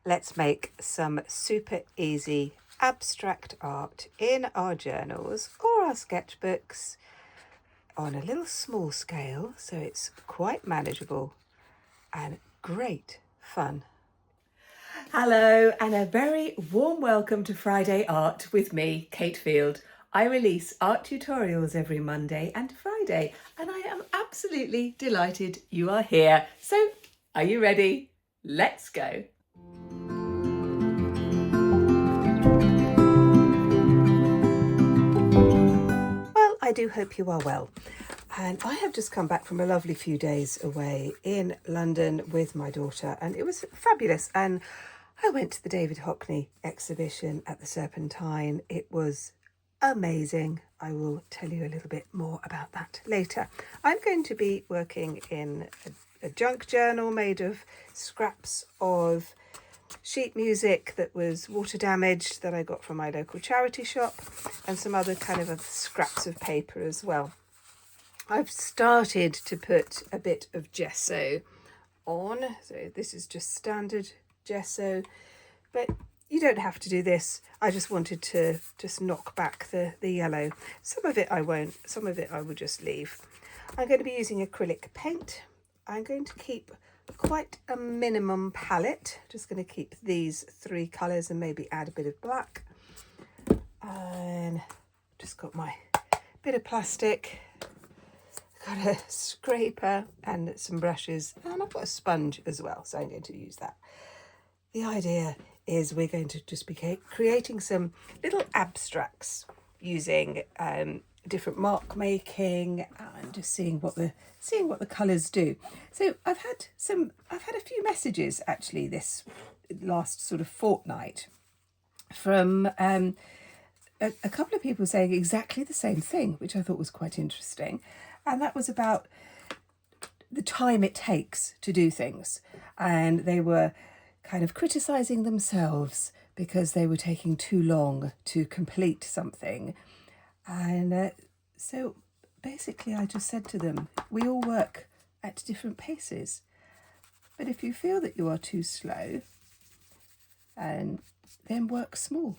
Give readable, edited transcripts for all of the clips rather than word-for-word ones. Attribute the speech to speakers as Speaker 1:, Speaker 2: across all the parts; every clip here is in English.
Speaker 1: let's make some super easy abstract art in our journals or our sketchbooks on a little small scale, so it's quite manageable and great fun.
Speaker 2: Hello, and a very warm welcome to Friday Art with me, Kate Field. I release art tutorials every Monday and Friday, and I am absolutely delighted you are here. So, are you ready? Let's go.
Speaker 1: Well, I do hope you are well. And I have just come back from a lovely few days away in London with my daughter, and it was fabulous. And I went to the David Hockney exhibition at the Serpentine. It was amazing. I will tell you a little bit more about that later. I'm going to be working in a junk journal made of scraps of sheet music that was water damaged that I got from my local charity shop, and some other kind of scraps of paper as well. I've started to put a bit of gesso on, so this is just standard gesso, but you don't have to do this. I just wanted to just knock back the yellow. Some of it I won't, some of it I will just leave. I'm going to be using acrylic paint. I'm going to keep quite a minimum palette. Just going to keep these three colours and maybe add a bit of black. And just got my bit of plastic. Got a scraper and some brushes, and I've got a sponge as well, so I'm going to use that. The idea is we're going to just be creating some little abstracts using different mark making and just seeing what the colours do. So I've had a few messages actually this last sort of fortnight from a couple of people saying exactly the same thing, which I thought was quite interesting. And that was about the time it takes to do things. And they were kind of criticising themselves because they were taking too long to complete something. And so basically I just said to them, we all work at different paces. But if you feel that you are too slow, and then work small.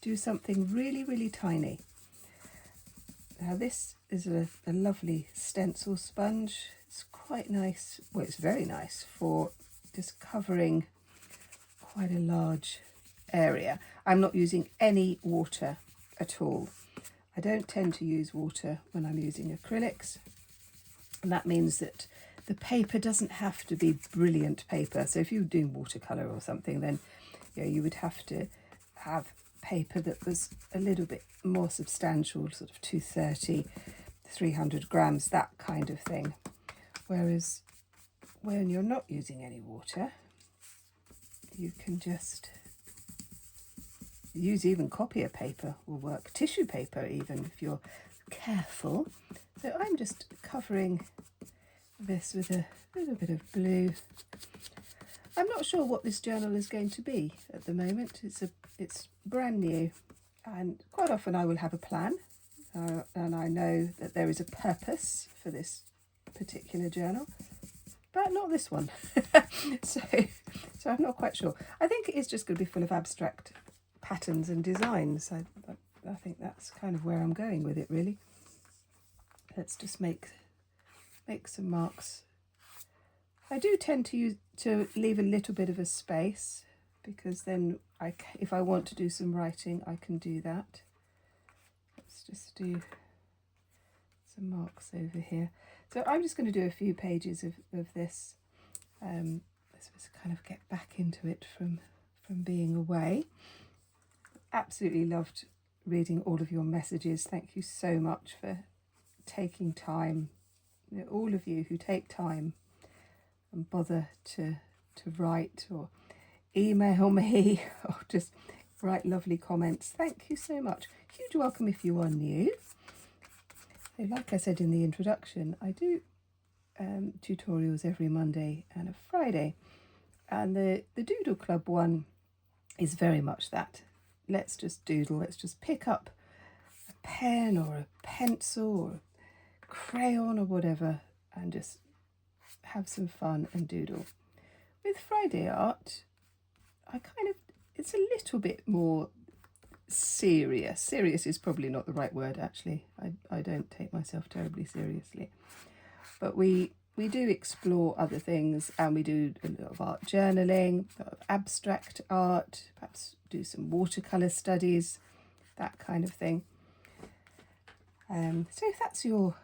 Speaker 1: Do something really, really tiny. Now this is a lovely stencil sponge. It's quite nice, well it's very nice for just covering quite a large area. I'm not using any water at all. I don't tend to use water when I'm using acrylics, and that means that the paper doesn't have to be brilliant paper. So if you're doing watercolour or something, then you would have to have paper that was a little bit more substantial, sort of 230, 300 grams, that kind of thing. Whereas when you're not using any water, you can just use even copier paper will work, tissue paper even if you're careful. So I'm just covering this with a little bit of blue. I'm not sure what this journal is going to be at the moment. It's brand new, and quite often I will have a plan and I know that there is a purpose for this particular journal, but not this one. so I'm not quite sure. I think it is just going to be full of abstract patterns and designs. I think that's kind of where I'm going with it, really. Let's just make some marks. I do tend to leave a little bit of a space, because then if I want to do some writing, I can do that. Let's just do some marks over here. So I'm just going to do a few pages of this. Let's just kind of get back into it from being away. Absolutely loved reading all of your messages. Thank you so much for taking time. All of you who take time and bother to write or email me or just write lovely comments. Thank you so much. Huge welcome if you are new. So like I said in the introduction, I do tutorials every Monday and a Friday, and the Doodle Club one is very much that. Let's just doodle. Let's just pick up a pen or a pencil or a crayon or whatever and just have some fun and doodle. With Friday Art, it's a little bit more serious. Serious is probably not the right word, actually. I don't take myself terribly seriously. But we do explore other things, and we do a lot of art journaling, a lot of abstract art, perhaps do some watercolour studies, that kind of thing. So if that's your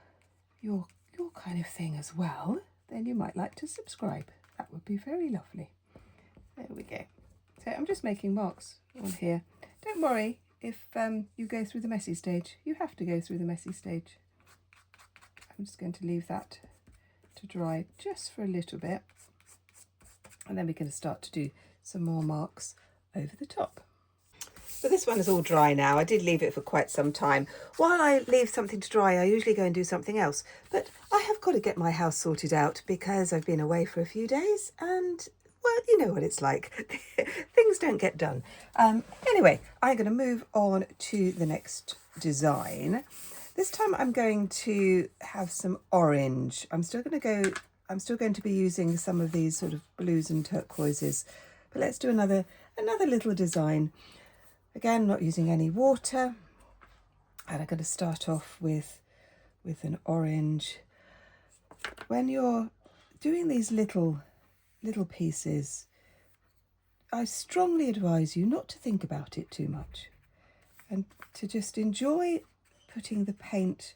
Speaker 1: kind of thing as well, then you might like to subscribe. That would be very lovely. There we go. So I'm just making marks on here. Don't worry if you go through the messy stage. You have to go through the messy stage. I'm just going to leave that to dry just for a little bit, and then we're going to start to do some more marks over the top. So this one is all dry now. I did leave it for quite some time. While I leave something to dry, I usually go and do something else. But I have got to get my house sorted out because I've been away for a few days and, well, you know what it's like. Things don't get done. Anyway, I'm going to move on to the next design. This time I'm going to have some orange. I'm still going to be using some of these sort of blues and turquoises. But let's do another little design. Again, not using any water, and I'm going to start off with an orange. When you're doing these little pieces, I strongly advise you not to think about it too much and to just enjoy putting the paint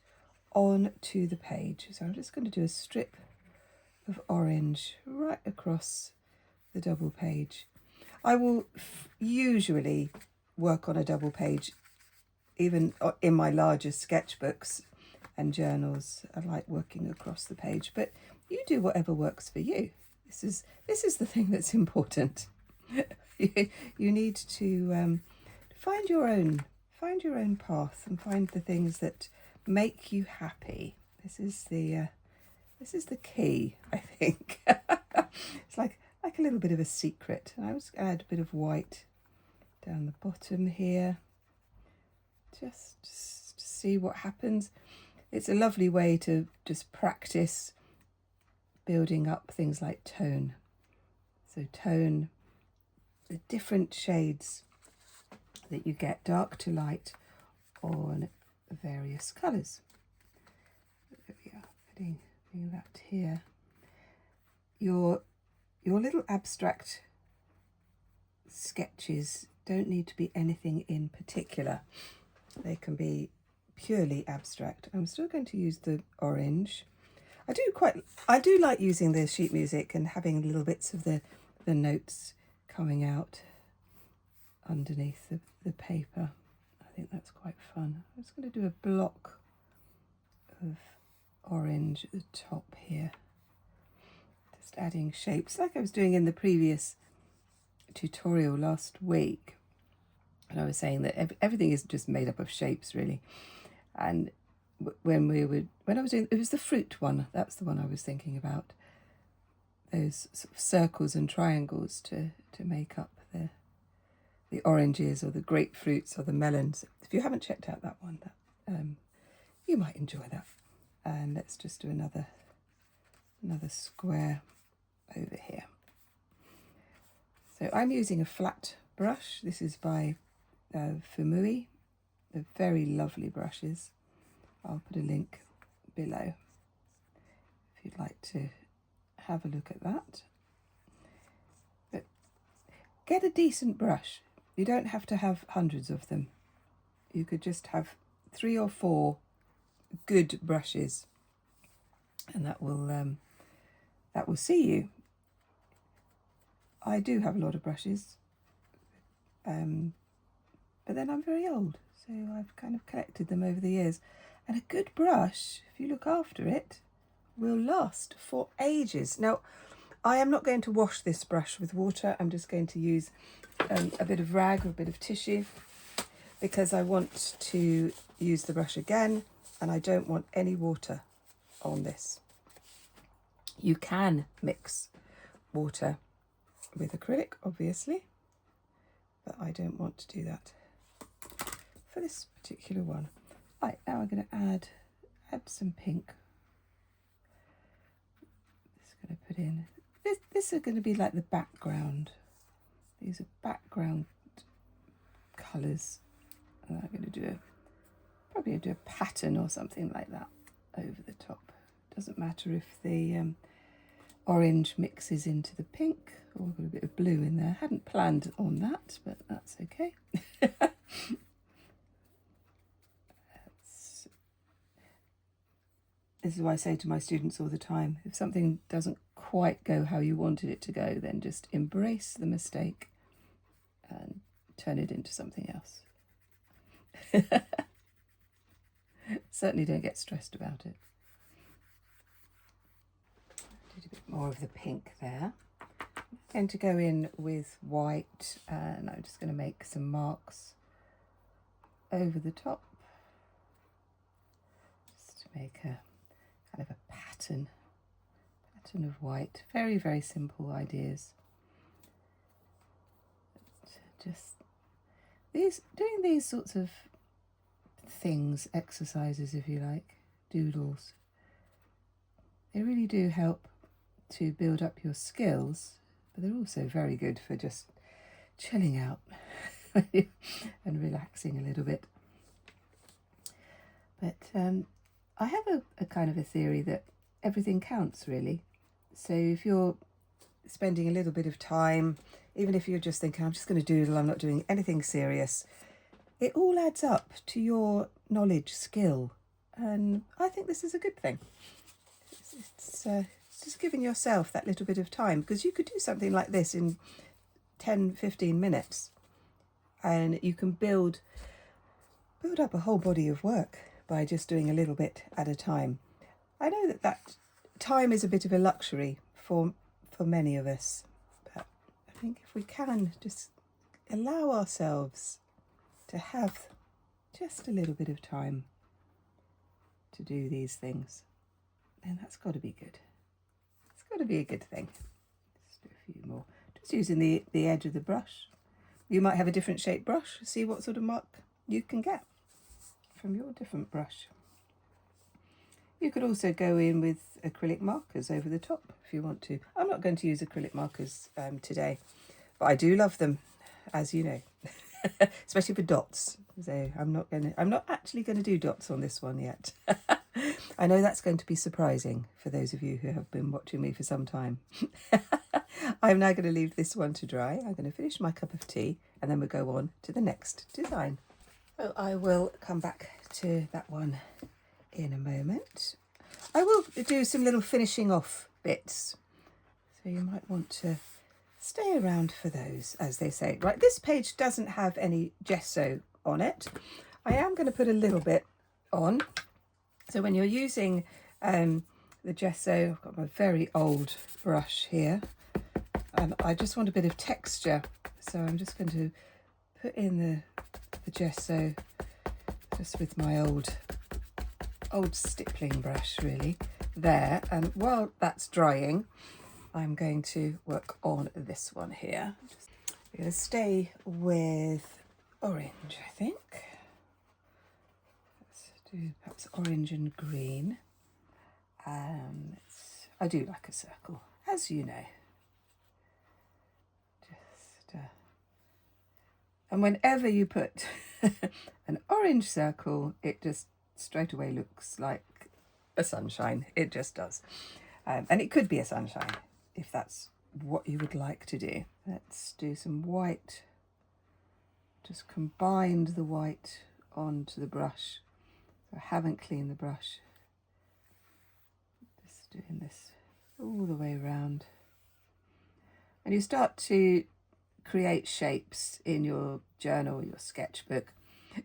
Speaker 1: onto the page. So I'm just going to do a strip of orange right across the double page. I will usually work on a double page, even in my larger sketchbooks and journals. I like working across the page, but you do whatever works for you. This is the thing that's important. You need to find your own path and find the things that make you happy. This is the key, I think. It's like a little bit of a secret. And I was going to add a bit of white down the bottom here, just to see what happens. It's a lovely way to just practice building up things like tone. So tone, the different shades that you get, dark to light, on various colours. There we are, putting that here. Your little abstract sketches don't need to be anything in particular. They can be purely abstract. I'm still going to use the orange. I do like using the sheet music and having little bits of the notes coming out underneath the paper. I think that's quite fun. I'm just going to do a block of orange at the top here. Just adding shapes like I was doing in the previous tutorial last week, and I was saying that everything is just made up of shapes, really. And when I was doing, it was the fruit one, that's the one I was thinking about, those sort of circles and triangles to make up the oranges or the grapefruits or the melons. If you haven't checked out that one, you might enjoy that. And let's just do another square over here. So I'm using a flat brush. This is by Fumui. They're very lovely brushes. I'll put a link below if you'd like to have a look at that. But get a decent brush. You don't have to have hundreds of them. You could just have 3 or 4 good brushes, and that will see you. I do have a lot of brushes, but then I'm very old, so I've kind of collected them over the years. And a good brush, if you look after it, will last for ages. Now, I am not going to wash this brush with water. I'm just going to use a bit of rag or a bit of tissue, because I want to use the brush again and I don't want any water on this. You can mix water with acrylic, obviously, but I don't want to do that for this particular one. Right, now I'm going to add some pink. Just going to put in, this is going to be like the background, these are background colours. And I'm going to do probably do a pattern or something like that over the top. Doesn't matter if the orange mixes into the pink, or I've got a bit of blue in there. Hadn't planned on that, but that's okay. This is why I say to my students all the time, if something doesn't quite go how you wanted it to go, then just embrace the mistake and turn it into something else. Certainly don't get stressed about it. Did a bit more of the pink there. I'm going to go in with white, and I'm just going to make some marks over the top, just to make a kind of a pattern of white. Very, very simple ideas. Just doing these sorts of things, exercises if you like, doodles, they really do help to build up your skills, but they're also very good for just chilling out and relaxing a little bit. But I have a kind of a theory that everything counts, really. So if you're spending a little bit of time, even if you're just thinking, I'm just going to doodle, I'm not doing anything serious, it all adds up to your knowledge, skill, and I think this is a good thing. It's just giving yourself that little bit of time, because you could do something like this in 10-15 minutes, and you can build up a whole body of work by just doing a little bit at a time. I know that time is a bit of a luxury for many of us, but I think if we can just allow ourselves to have just a little bit of time to do these things, then that's got to be good. It's got to be a good thing. Let's do a few more. Just using the edge of the brush. You might have a different shaped brush. See what sort of mark you can get from your different brush. You could also go in with acrylic markers over the top if you want to. I'm not going to use acrylic markers today, but I do love them, as you know, especially for dots. So I'm not actually going to do dots on this one yet. I know that's going to be surprising for those of you who have been watching me for some time. I'm now going to leave this one to dry. I'm going to finish my cup of tea, and then we'll go on to the next design. Well, I will come back to that one in a moment. I will do some little finishing off bits, so you might want to stay around for those, as they say. Right, this page doesn't have any gesso on it. I am going to put a little bit on. So when you're using the gesso, I've got my very old brush here, and I just want a bit of texture, so I'm just going to put in the gesso just with my old stippling brush, really, there. And while that's drying, I'm going to work on this one here. I'm going to stay with orange, I think. Let's do perhaps orange and green. I do like a circle, as you know. And whenever you put an orange circle, it just straight away looks like a sunshine. It just does. And it could be a sunshine if that's what you would like to do. Let's do some white. Just combined the white onto the brush. I haven't cleaned the brush. Just doing this all the way around. And you start to create shapes in your journal, your sketchbook.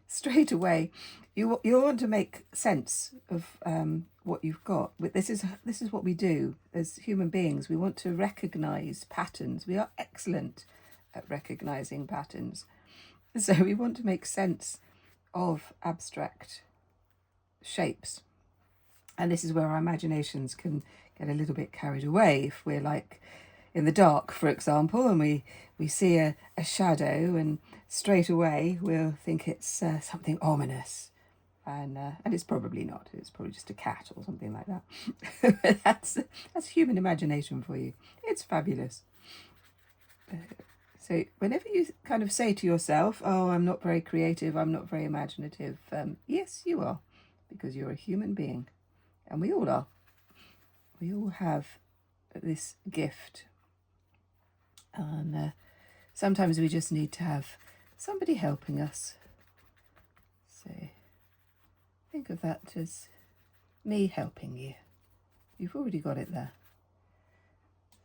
Speaker 1: Straight away, you want to make sense of what you've got. But this is what we do as human beings. We want to recognise patterns. We are excellent at recognising patterns. So we want to make sense of abstract shapes. And this is where our imaginations can get a little bit carried away. If we're like in the dark, for example, and we see a shadow, and straight away we'll think it's something ominous, and it's probably not. It's probably just a cat or something like that. That's human imagination for you. It's fabulous. So whenever you kind of say to yourself, oh, I'm not very creative, I'm not very imaginative, yes, you are, because you're a human being, and we all are. We all have this gift, and sometimes we just need to have somebody helping us. So think of that as me helping you. You've already got it there.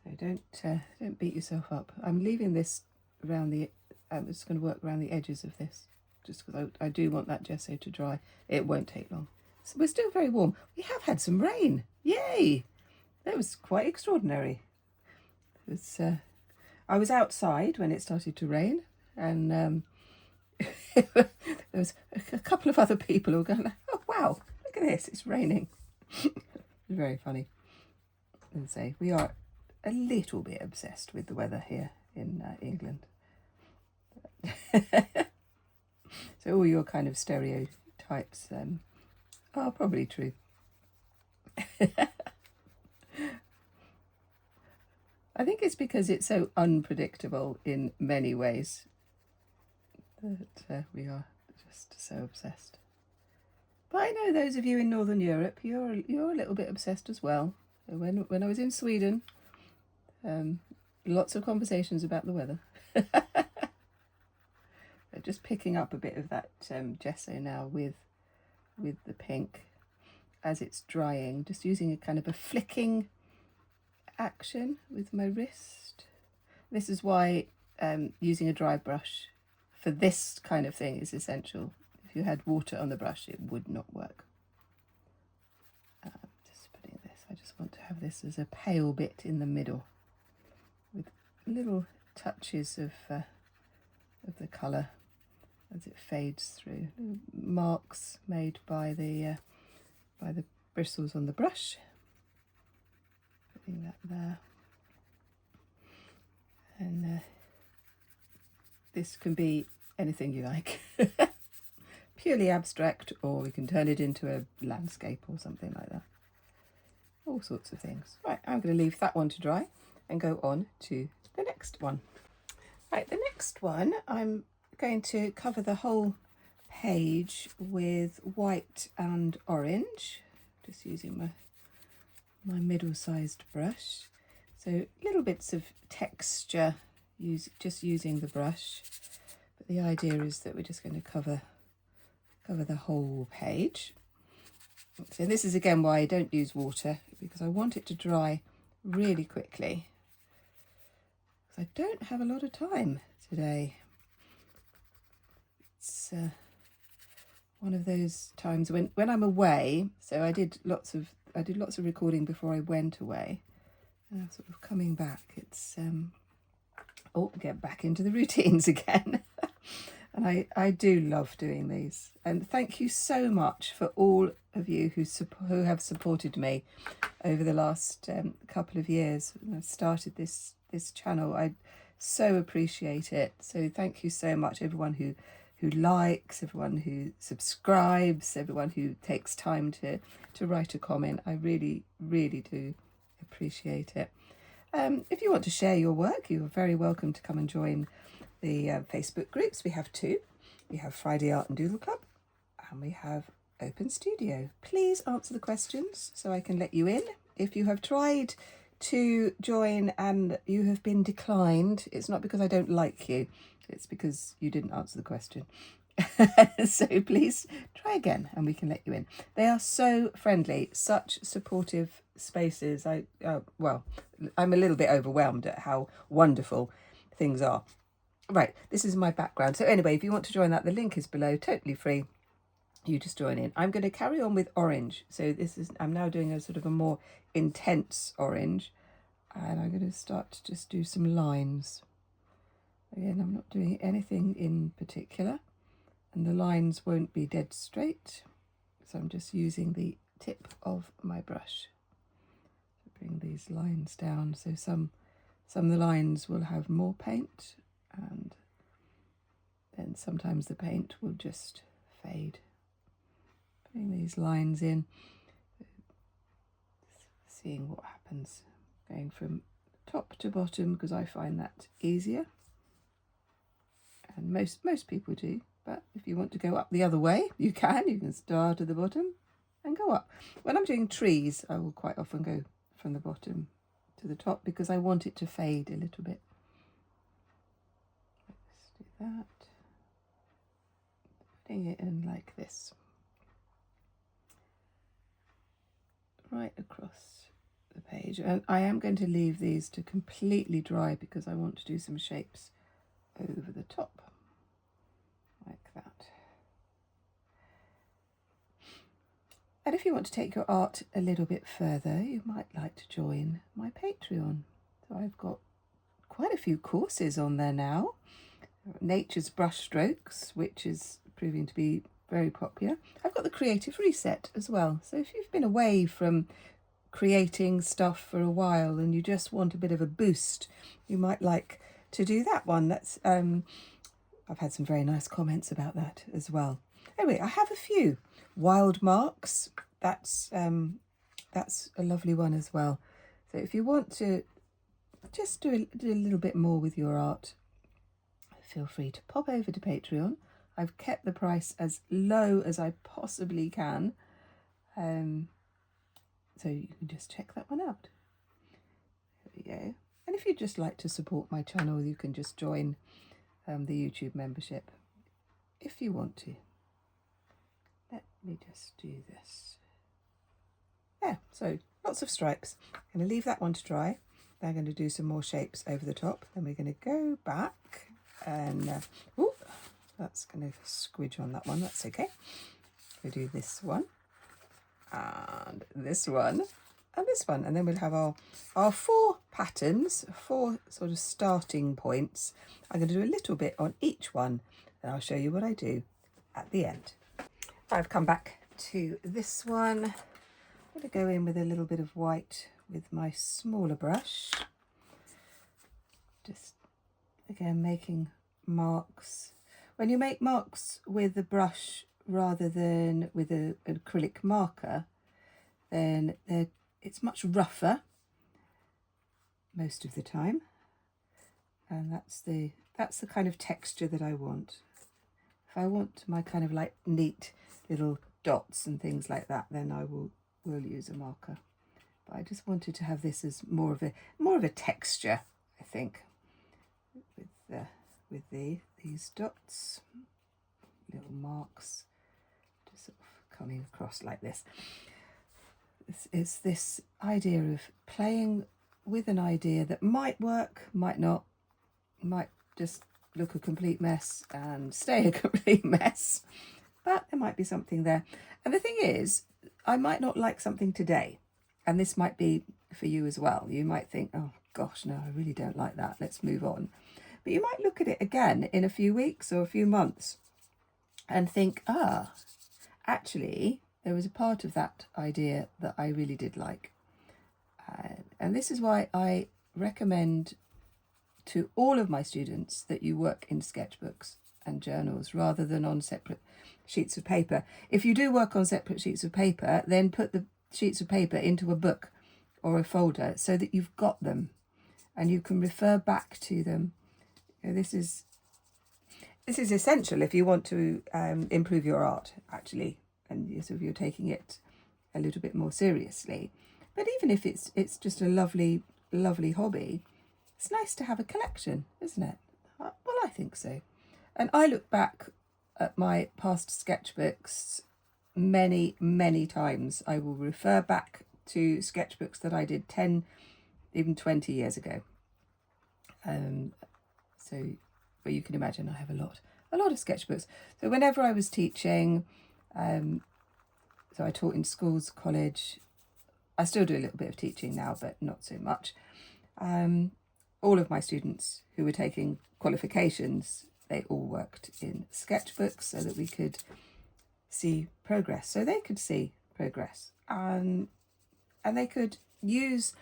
Speaker 1: So don't beat yourself up. I'm leaving this around the. I'm just going to work around the edges of this, just because I do want that gesso to dry. It won't take long. So we're still very warm. We have had some rain. Yay! That was quite extraordinary. It was, I was outside when it started to rain, and there was a couple of other people who were going, oh wow, look at this, it's raining. It was very funny. And say, we are a little bit obsessed with the weather here in England. So all your kind of stereotypes are probably true. I think it's because it's so unpredictable in many ways that we are just so obsessed. But I know those of you in Northern Europe, you're a little bit obsessed as well. When I was in Sweden, lots of conversations about the weather. Just picking up a bit of that gesso now with the pink as it's drying, just using a kind of a flicking action with my wrist. This is why using a dry brush for this kind of thing is essential. If you had water on the brush, it would not work. Just putting this, I just want to have this as a pale bit in the middle with little touches of the colour as it fades through. Little marks made by the bristles on the brush. Putting that there. And this can be anything you like. Purely abstract, or we can turn it into a landscape or something like that. All sorts of things. Right, I'm going to leave that one to dry and go on to the next one. Right, the next one, I'm going to cover the whole page with white and orange, just using my middle-sized brush. So little bits of texture, just using the brush. But the idea is that we're just going to cover the whole page. So this is again why I don't use water, because I want it to dry really quickly. I don't have a lot of time today. It's one of those times when I'm away. So I did lots of recording before I went away. And sort of coming back, it's get back into the routines again. And I do love doing these. And thank you so much for all of you who have supported me over the last couple of years. When I started this channel, I so appreciate it. So thank you so much, everyone who likes, everyone who subscribes, everyone who takes time to write a comment. I really, really do appreciate it. If you want to share your work, you're very welcome to come and join the Facebook groups. We have two. We have Friday Art and Doodle Club, and we have Open Studio. Please answer the questions so I can let you in. If you have tried to join and you have been declined, it's not because I don't like you, it's because you didn't answer the question. So please try again and we can let you in. They are so friendly, such supportive spaces. I'm a little bit overwhelmed at how wonderful things are. Right, this is my background. So anyway, if you want to join that, the link is below, totally free. You just join in. I'm going to carry on with orange. So I'm now doing a sort of a more intense orange, and I'm going to start to just do some lines. Again, I'm not doing anything in particular, and the lines won't be dead straight. So I'm just using the tip of my brush to bring these lines down. So some of the lines will have more paint, and then sometimes the paint will just fade. Putting these lines in, seeing what happens, going from top to bottom because I find that easier. And most people do, but if you want to go up the other way, you can start at the bottom and go up. When I'm doing trees, I will quite often go from the bottom to the top because I want it to fade a little bit. Let's do that. Putting it in like this. Right across the page. And I am going to leave these to completely dry because I want to do some shapes over the top. Like that. And if you want to take your art a little bit further, you might like to join my Patreon. So I've got quite a few courses on there now. Nature's Brushstrokes, which is proving to be very popular. I've got the Creative Reset as well. So if you've been away from creating stuff for a while and you just want a bit of a boost, you might like to do that one. That's I've had some very nice comments about that as well. Anyway, I have a few. Wild Marks, that's a lovely one as well. So if you want to just do a little bit more with your art, feel free to pop over to Patreon. I've kept the price as low as I possibly can. So you can just check that one out. There we go. And if you'd just like to support my channel, you can just join the YouTube membership if you want to. Let me just do this. Yeah, so lots of stripes. I'm going to leave that one to dry. Then I'm going to do some more shapes over the top. Then we're going to go back and that's going to squidge on that one. That's okay. We'll do this one and this one and this one, and then we'll have our 4 patterns, 4 sort of starting points. I'm going to do a little bit on each one, and I'll show you what I do at the end. I've come back to this one. I'm going to go in with a little bit of white with my smaller brush. Just again making marks. When you make marks with the brush rather than with an acrylic marker, then it's much rougher most of the time, and that's the kind of texture that I want. If I want my kind of like neat little dots and things like that, then I will use a marker. But I just wanted to have this as more of a texture, I think, with these dots, little marks, just sort of coming across like this. It's this idea of playing with an idea that might work, might not, might just look a complete mess and stay a complete mess, but there might be something there. And the thing is, I might not like something today, and this might be for you as well. You might think, oh gosh, no, I really don't like that, let's move on. But you might look at it again in a few weeks or a few months and think, actually, there was a part of that idea that I really did like. And this is why I recommend to all of my students that you work in sketchbooks and journals rather than on separate sheets of paper. If you do work on separate sheets of paper, then put the sheets of paper into a book or a folder so that you've got them and you can refer back to them. This is essential if you want to improve your art, actually, and if you're taking it a little bit more seriously. But even if it's just a lovely hobby, it's nice to have a collection, isn't it? Well, I think so. And I look back at my past sketchbooks many times. I will refer back to sketchbooks that I did 10, even 20 years ago. But you can imagine I have a lot of sketchbooks. So whenever I was teaching, so I taught in schools, college. I still do a little bit of teaching now, but not so much. All of my students who were taking qualifications, they all worked in sketchbooks so that we could see progress. So they could see progress, and they could use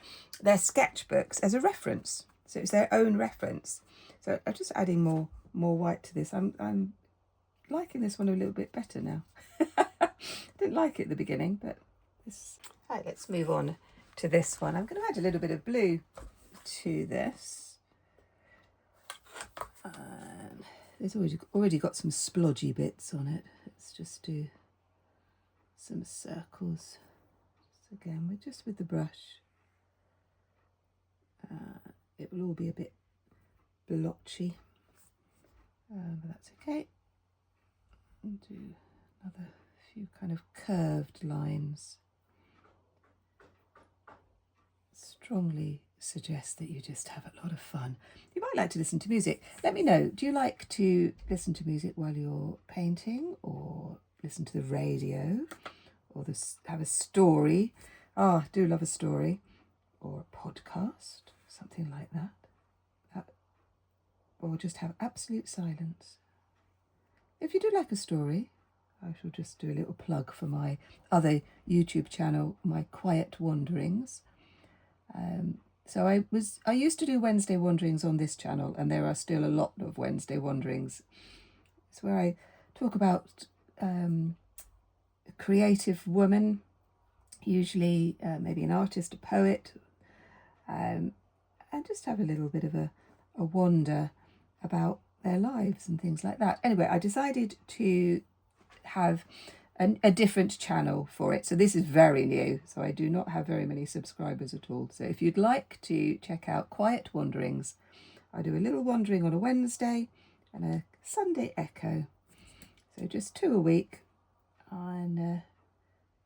Speaker 1: their sketchbooks as a reference. So it's their own reference. So I'm just adding more white to this. I'm liking this one a little bit better now. Didn't like it at the beginning, but this. Right, let's move on to this one. I'm going to add a little bit of blue to this. It's already got some splodgy bits on it. Let's just do some circles. So again, we're just with the brush. It will all be a bit blotchy, but that's okay. And do another few kind of curved lines. Strongly suggest that you just have a lot of fun. You might like to listen to music. Let me know, do you like to listen to music while you're painting, or listen to the radio, or have a story? I do love a story, or a podcast, something like that. Or just have absolute silence. If you do like a story, I shall just do a little plug for my other YouTube channel, My Quiet Wanderings. So I used to do Wednesday Wanderings on this channel, and there are still a lot of Wednesday Wanderings. It's where I talk about a creative woman, usually maybe an artist, a poet, and just have a little bit of a wander about their lives and things like that. Anyway, I decided to have a different channel for it. So this is very new, so I do not have very many subscribers at all. So if you'd like to check out Quiet Wanderings, I do a little wandering on a Wednesday and a Sunday echo. So just 2 a week, and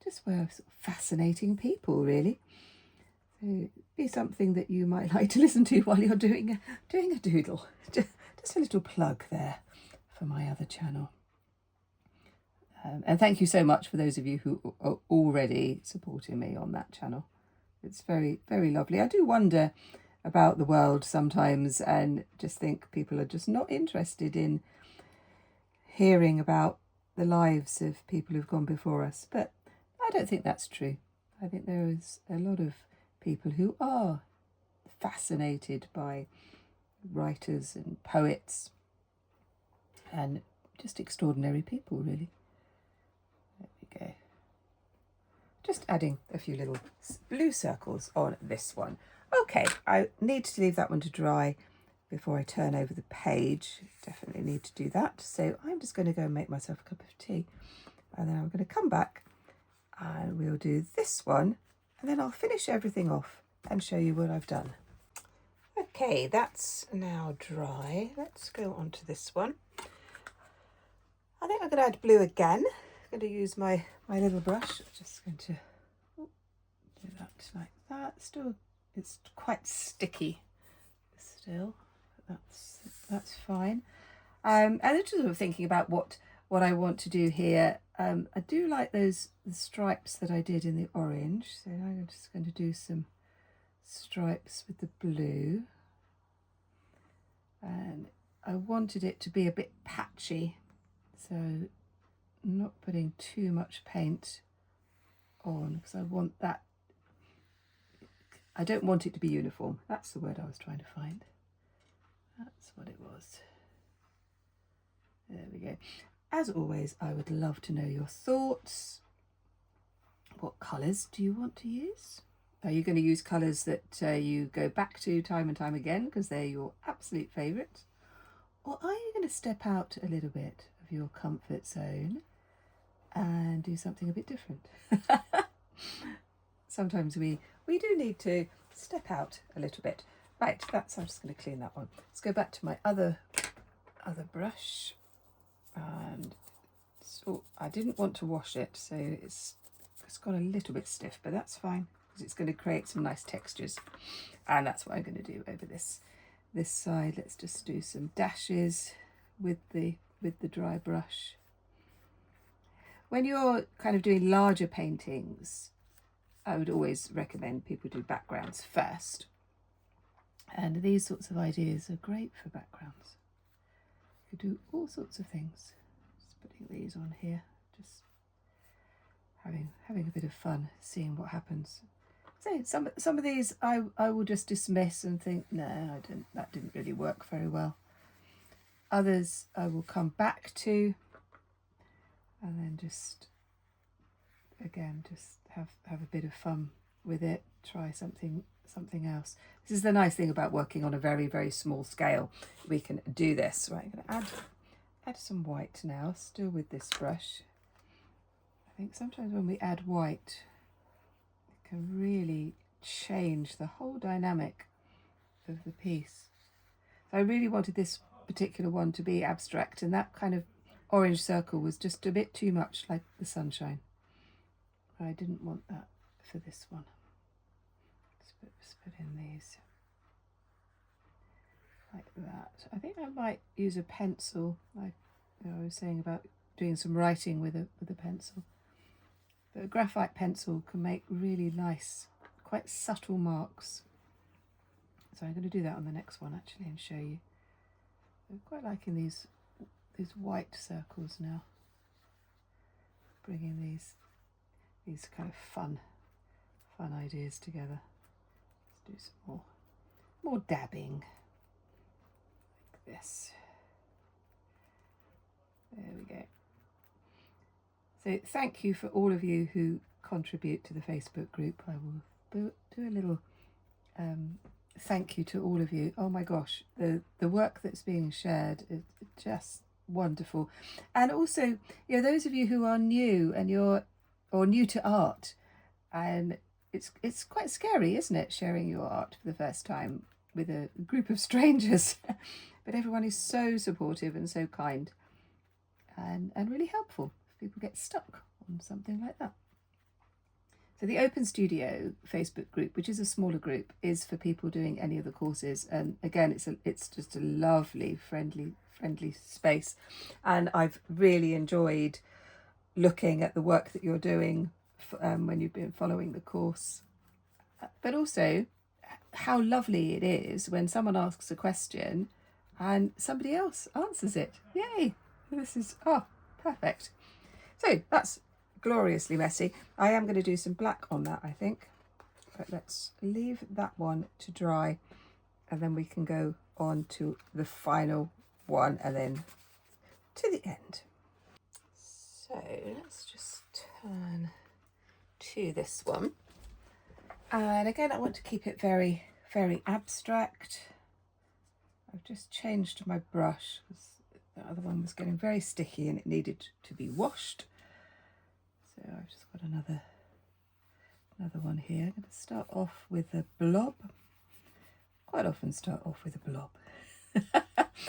Speaker 1: just where sort of fascinating people, really. So it'd be something that you might like to listen to while you're doing a doodle. Just a little plug there for my other channel. And thank you so much for those of you who are already supporting me on that channel. It's very, very lovely. I do wonder about the world sometimes, and just think people are just not interested in hearing about the lives of people who've gone before us. But I don't think that's true. I think there is a lot of people who are fascinated by writers and poets and just extraordinary people, really. There we go. Just adding a few little blue circles on this one. Okay, I need to leave that one to dry before I turn over the page. Definitely need to do that. So I'm just going to go and make myself a cup of tea, and then I'm going to come back and we'll do this one, and then I'll finish everything off and show you what I've done. Okay, that's now dry. Let's go on to this one. I think I'm going to add blue again. I'm going to use my little brush. I'm just going to do that like that. Still, it's quite sticky still. But that's fine. And I'm just sort of thinking about what I want to do here. I do like the stripes that I did in the orange, so I'm just going to do some stripes with the blue, and I wanted it to be a bit patchy, so I'm not putting too much paint on, because I don't want it to be uniform. That's the word I was trying to find. That's what it was. There we go. As always, I would love to know your thoughts. What colours do you want to use? Are you going to use colours that you go back to time and time again because they're your absolute favourites? Or are you going to step out a little bit of your comfort zone and do something a bit different? Sometimes we do need to step out a little bit. Right, I'm just going to clean that one. Let's go back to my other brush. And so I didn't want to wash it, so it's got a little bit stiff, but that's fine because it's going to create some nice textures, and that's what I'm going to do over this side. Let's just do some dashes with the dry brush. When you're kind of doing larger paintings, I would always recommend people do backgrounds first, and these sorts of ideas are great for backgrounds. You could do all sorts of things. Just putting these on here, just having a bit of fun, seeing what happens. So some of these I will just dismiss and think, no, that didn't really work very well. Others I will come back to, and then just have a bit of fun with it. Try something else. This is the nice thing about working on a very, very small scale. We can do this. Right, I'm going to add add some white now, still with this brush. I think sometimes when we add white, it can really change the whole dynamic of the piece. So I really wanted this particular one to be abstract, and that kind of orange circle was just a bit too much like the sunshine. I didn't want that for this one. Let's put in these like that. I think I might use a pencil, like I was saying about doing some writing with a pencil. But a graphite pencil can make really nice, quite subtle marks. So I'm going to do that on the next one actually and show you. I'm quite liking these white circles now. Bringing these kind of fun ideas together. Let's do some more dabbing like this. There we go. So thank you for all of you who contribute to the Facebook group. I will do a little thank you to all of you. Oh my gosh, the work that's being shared is just wonderful. And also, you know, those of you who are new and new to art, and it's quite scary, isn't it, sharing your art for the first time with a group of strangers. But everyone is so supportive and so kind and really helpful if people get stuck on something like that. So the Open Studio Facebook group, which is a smaller group, is for people doing any of the courses. And again, it's just a lovely, friendly space. And I've really enjoyed looking at the work that you're doing when you've been following the course. But also how lovely it is when someone asks a question and somebody else answers it. Yay! This is, perfect. So that's gloriously messy. I am going to do some black on that, I think. But let's leave that one to dry and then we can go on to the final one and then to the end. So let's just turn to this one. And again, I want to keep it very, very abstract. I've just changed my brush because the other one was getting very sticky and it needed to be washed. So I've just got another one here. I'm going to start off with a blob. Quite often start off with a blob.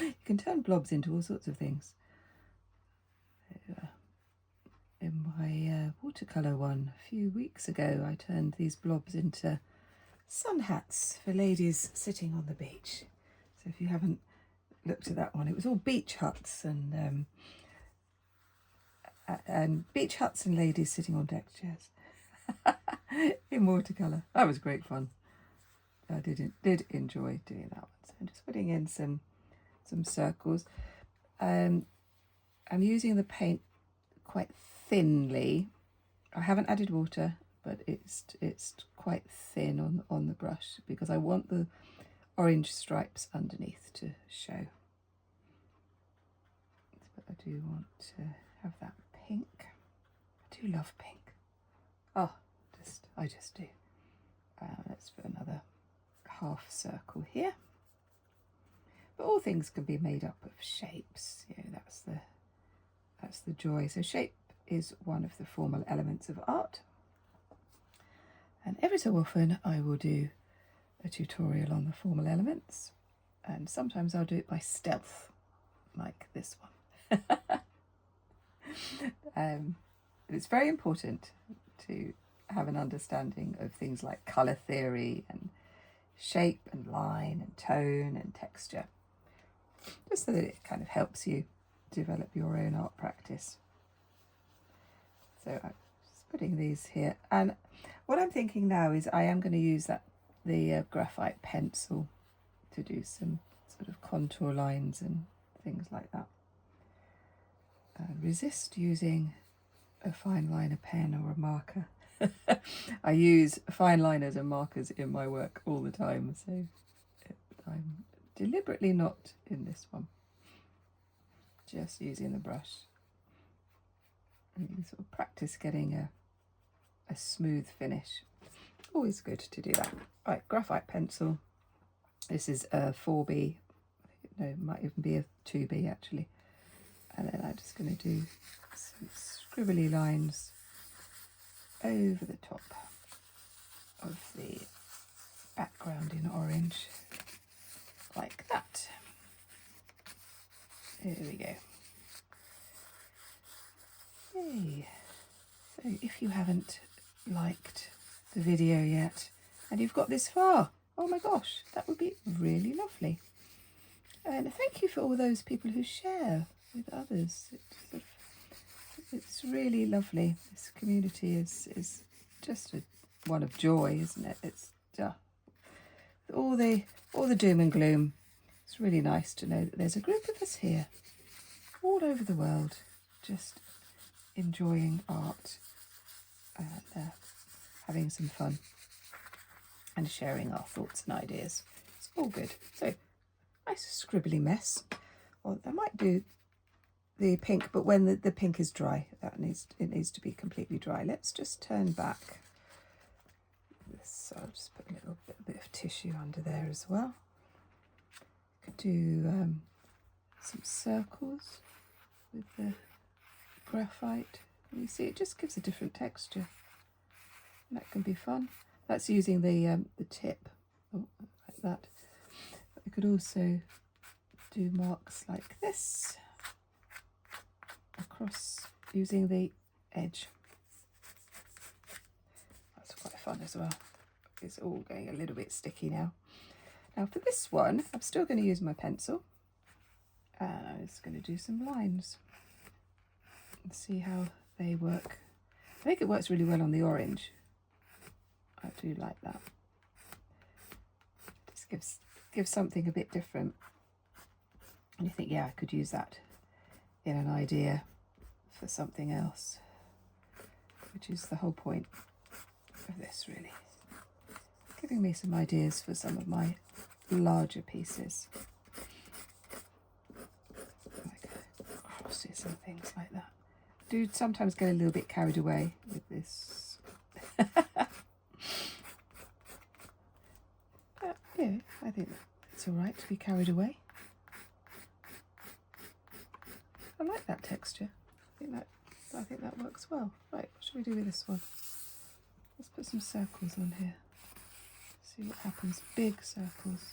Speaker 1: You can turn blobs into all sorts of things. In my watercolour one a few weeks ago, I turned these blobs into sun hats for ladies sitting on the beach. So if you haven't looked at that one, it was all beach huts and beach huts and ladies sitting on deck chairs in watercolour. That was great fun. I did enjoy doing that one. So I'm just putting in some circles. I'm using the paint quite thinly. I haven't added water, but it's quite thin on the brush because I want the orange stripes underneath to show. But I do want to have that pink. I do love pink. Oh, I just do. Let's put another half circle here. But all things can be made up of shapes. You know, that's the joy. So shape is one of the formal elements of art. And every so often I will do a tutorial on the formal elements. And sometimes I'll do it by stealth, like this one. It's very important to have an understanding of things like colour theory and shape and line and tone and texture, just so that it kind of helps you develop your own art practice. So I'm just putting these here, and what I'm thinking now is I am going to use the graphite pencil to do some sort of contour lines and things like that. Resist using a fine liner pen or a marker. I use fine liners and markers in my work all the time, so I'm deliberately not in this one. Just using the brush. And you can sort of practice getting a smooth finish. Always good to do that. Right, graphite pencil. This is a 4B. No, it might even be a 2B actually. And then I'm just going to do some scribbly lines over the top of the background in orange, like that. There we go. Yay. So if you haven't liked the video yet and you've got this far, oh my gosh, that would be really lovely. And thank you for all those people who share with others. It's really lovely. This community is just one of joy, isn't it? It's all the doom and gloom. It's really nice to know that there's a group of us here all over the world just enjoying art and having some fun and sharing our thoughts and ideas. It's all good. So, nice scribbly mess. Well, I might do the pink, but when the pink is dry, it needs to be completely dry. Let's just turn back this. I'll just put a bit of tissue under there as well. Could do some circles with the graphite. You see, it just gives a different texture. And that can be fun. That's using the tip, like that. I could also do marks like this across using the edge. That's quite fun as well. It's all going a little bit sticky now. Now for this one, I'm still going to use my pencil. And I'm just going to do some lines and see how they work. I think it works really well on the orange. I do like that. Just gives something a bit different. And you think, yeah, I could use that in an idea for something else, which is the whole point of this, really. Giving me some ideas for some of my larger pieces, like crosses and things like that. Do sometimes get a little bit carried away with this. But yeah, I think it's all right to be carried away. I like that texture. I think that works well. Right, what should we do with this one? Let's put some circles on here. See what happens. Big circles.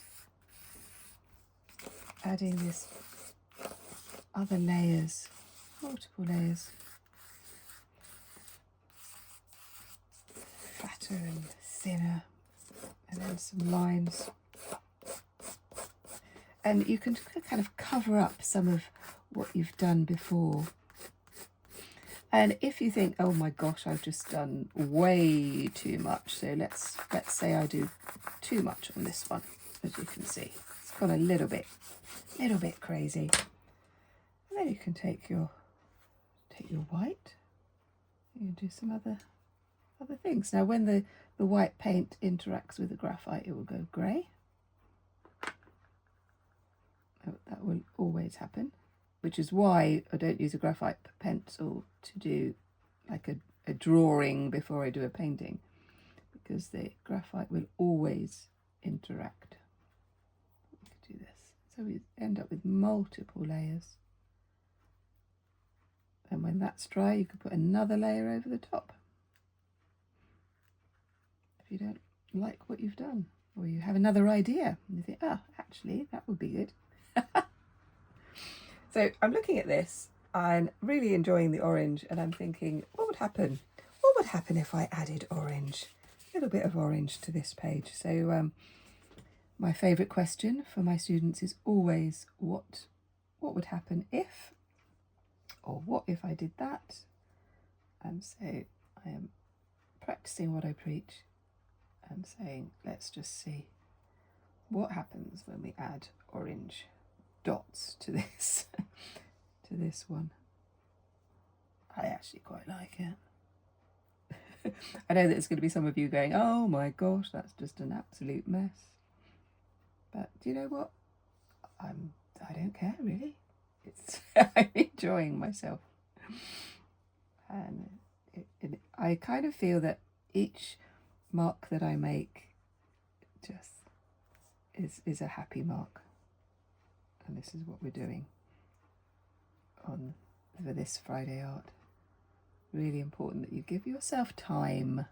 Speaker 1: Adding this other layers, multiple layers. Fatter and thinner, and then some lines. And you can kind of cover up some of what you've done before. And if you think, oh my gosh, I've just done way too much, so let's say I do too much on this one, as you can see, it's gone a little bit crazy. And then you can take your white, you can do some other things. Now when the white paint interacts with the graphite, it will go grey. That will always happen, which is why I don't use a graphite pencil to do like a drawing before I do a painting, because the graphite will always interact. We could do this. So we end up with multiple layers. And when that's dry, you could put another layer over the top. If you don't like what you've done, or you have another idea, and you think, oh, actually, that would be good. So I'm looking at this and really enjoying the orange, and I'm thinking, what would happen? What would happen if I added orange? A little bit of orange to this page. So my favourite question for my students is always, what would happen if, or what if I did that? And so I am practicing what I preach and saying, let's just see what happens when we add orange dots to this to this one. I actually quite like it. I know that there's going to be some of you going, oh my gosh, that's just an absolute mess. But do you know what? I don't care really. I'm enjoying myself, and I kind of feel that each mark that I make just is a happy mark. And this is what we're doing on
Speaker 2: for this Friday art. Really important that you give yourself time.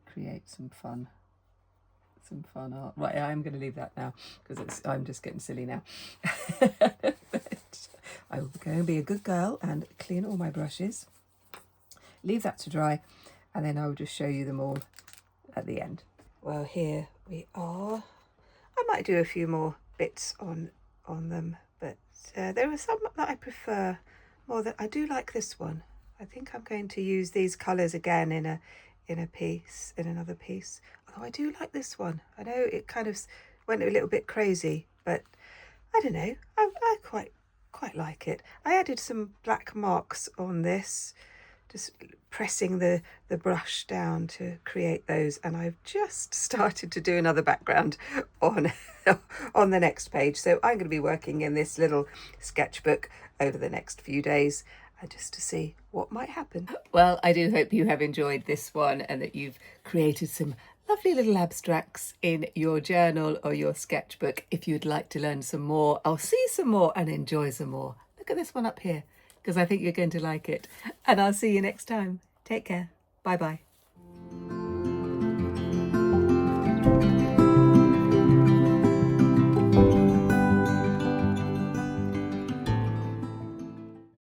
Speaker 2: Create some fun art. Right, I'm going to leave that now because I'm just getting silly now. But I will go and be a good girl and clean all my brushes. Leave that to dry, and then I'll just show you them all at the end.
Speaker 1: Well, here we are. I might do a few more bits on them, but there are some that I prefer more. That I do like this one. I think I'm going to use these colours again in another piece. Although I do like this one. I know it kind of went a little bit crazy, but I don't know. I quite like it. I added some black marks on this, just pressing the brush down to create those, and I've just started to do another background on on the next page. So I'm going to be working in this little sketchbook over the next few days, just to see what might happen. Well, I do hope you have enjoyed this one and that you've created some lovely little abstracts in your journal or your sketchbook. If you'd like to learn some more, I'll see some more and enjoy some more. Look at this one up here, because I think you're going to like it. And I'll see you next time. Take care. Bye-bye.